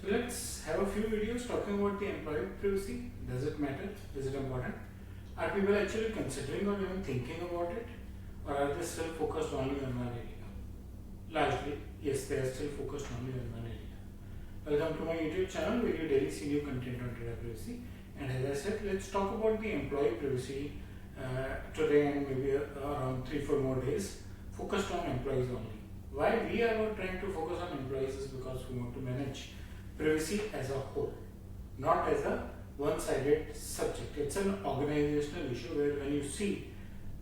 So let's have a few videos talking about the employee privacy. Does it matter? Is it important? Are people actually considering or even thinking about it? Or are they still focused only on one area? Largely, yes, they are still focused only on one area. Welcome to my YouTube channel where you daily see new content on data privacy. And as I said, let's talk about the employee privacy today and maybe around 3-4 more days, focused on employees only. Why we are trying to focus on employees is because we want to manage privacy as a whole, not as a one-sided subject. It's an organizational issue where when you see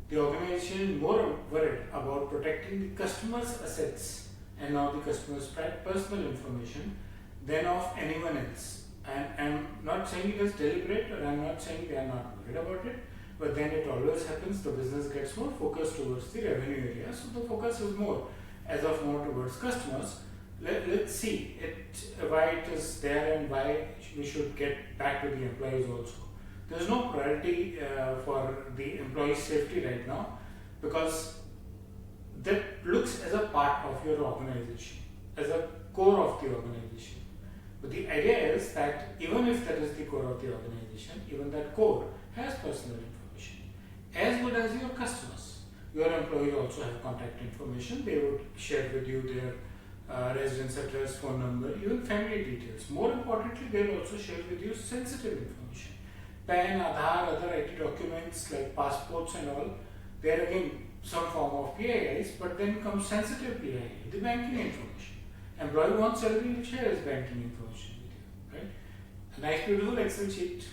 the organization is more worried about protecting the customer's assets and now the customer's personal information than of anyone else. And I'm not saying it is deliberate, or I'm not saying they are not worried about it, but then it always happens the business gets more focused towards the revenue area, so the focus is more as of more towards customers. Let's see why it is there and why we should get back to the employees also. There is no priority for the employee safety right now because that looks as a part of your organization, as a core of the organization. But the idea is that even if that is the core of the organization, even that core has personal information, as good as your customers. Your employees also have contact information. They would share with you their residence address, phone number, even family details. More importantly, they will also share with you sensitive information. PAN, Aadhaar, other IT documents like passports and all, they are again some form of PIIs, but then comes sensitive PII, the banking information. Employee wants salary, will share his banking information with you, right? A nice beautiful Excel sheet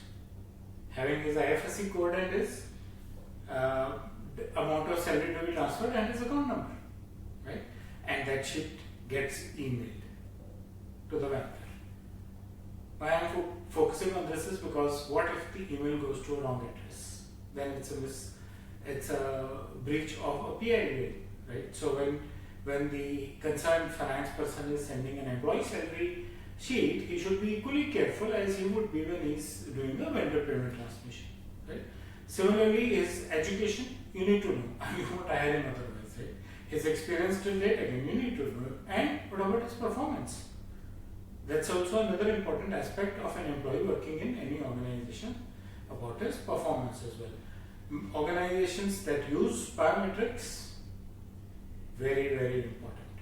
having his IFSC code and his amount of salary to be transferred and his account number, right? And that sheet gets emailed to the banker. Why I am focusing on this is because what if the email goes to a wrong address? Then it's a breach of a PII, right? So when the concerned finance person is sending an employee salary sheet, he should be equally careful as he would be when he's doing a vendor payment transmission, right? Similarly, his education, you need to know. You won't hire him otherwise, right? His experience till date, again, you need to know. And what about his performance? That's also another important aspect of an employee working in any organization, about his performance as well. Organizations that use biometrics, very, very important.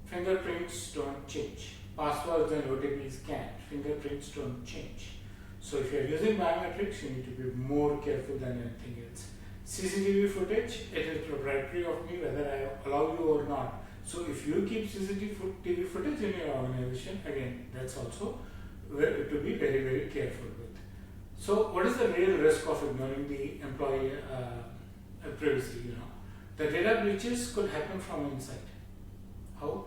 Fingerprints don't change. Passwords and OTPs can't. Fingerprints don't change. So if you are using biometrics, you need to be more careful than anything else. CCTV footage, it is proprietary of me whether I allow you or not. So if you keep CCTV footage in your organization, again, that's also to be very, very careful with. So what is the real risk of ignoring the employee privacy? The data breaches could happen from inside. How?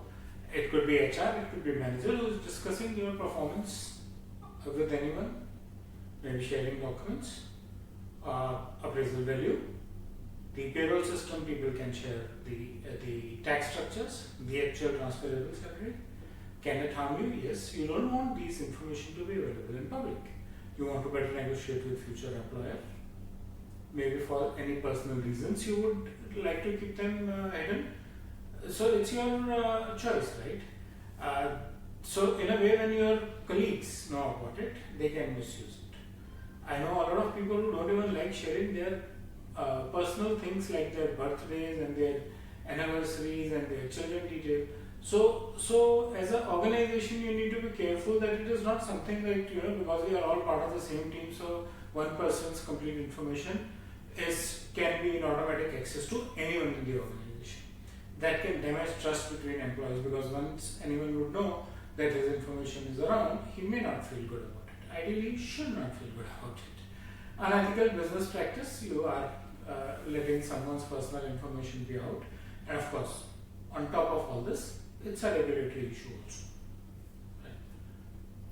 It could be HR, it could be manager who is discussing your performance with anyone, maybe sharing documents, appraisal value. The payroll system, people can share the tax structures, the actual transferable salary. Can it harm you? Yes. You don't want these information to be available in public. You want to better negotiate with future employer. Maybe for any personal reasons you would like to keep them hidden. So it's your choice, right? So in a way, when your colleagues know about it, they can misuse it. I know a lot of people who don't even like sharing their personal things like their birthdays and their anniversaries and their children detail. So as an organization, you need to be careful that it is not something like, because we are all part of the same team, so one person's complete information can be in automatic access to anyone in the organization. That can damage trust between employees because once anyone would know that his information is around, he may not feel good about it. Ideally, he should not feel good about it. Unethical business practice, you are letting someone's personal information be out. And of course, on top of all this, it's a regulatory issue also. Right.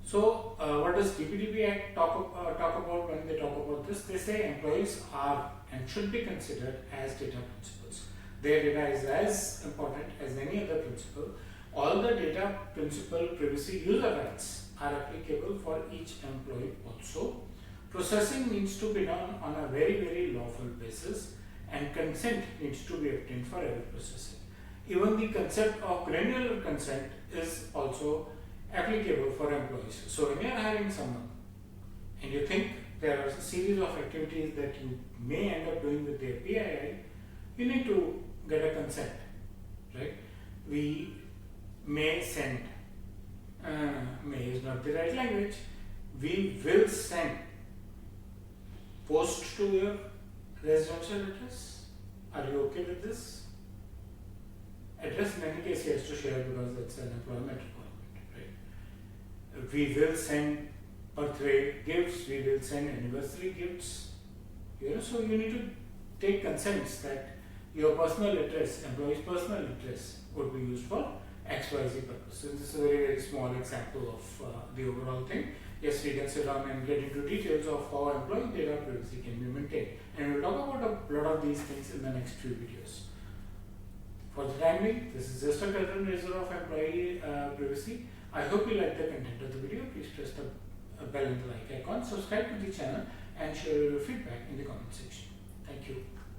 So, what does DPDP Act talk about when they talk about this? They say employees are and should be considered as data principals. Their data is as important as any other principle. All the data principal privacy user rights are applicable for each employee also. Processing needs to be done on a very, very lawful basis and consent needs to be obtained for every processing. Even the concept of granular consent is also applicable for employees. So when you are hiring someone and you think there are a series of activities that you may end up doing with their PII, you need to get a consent, right? We may send, may is not the right language, we will send post to your residential address. Are you okay with this? Address in any case he has to share because it's an employment requirement, right? We will send birthday gifts, we will send anniversary gifts. So you need to take consents that your personal address, employee's personal address would be used for XYZ purpose. So this is a very, very small example of the overall thing. Yes, we can sit down and get into details of how employee data privacy can be maintained. And we'll talk about a lot of these things in the next few videos. For the time being, this is just a curtain raiser of employee privacy. I hope you like the content of the video. Please press the bell and the like icon, subscribe to the channel, and share your feedback in the comment section. Thank you.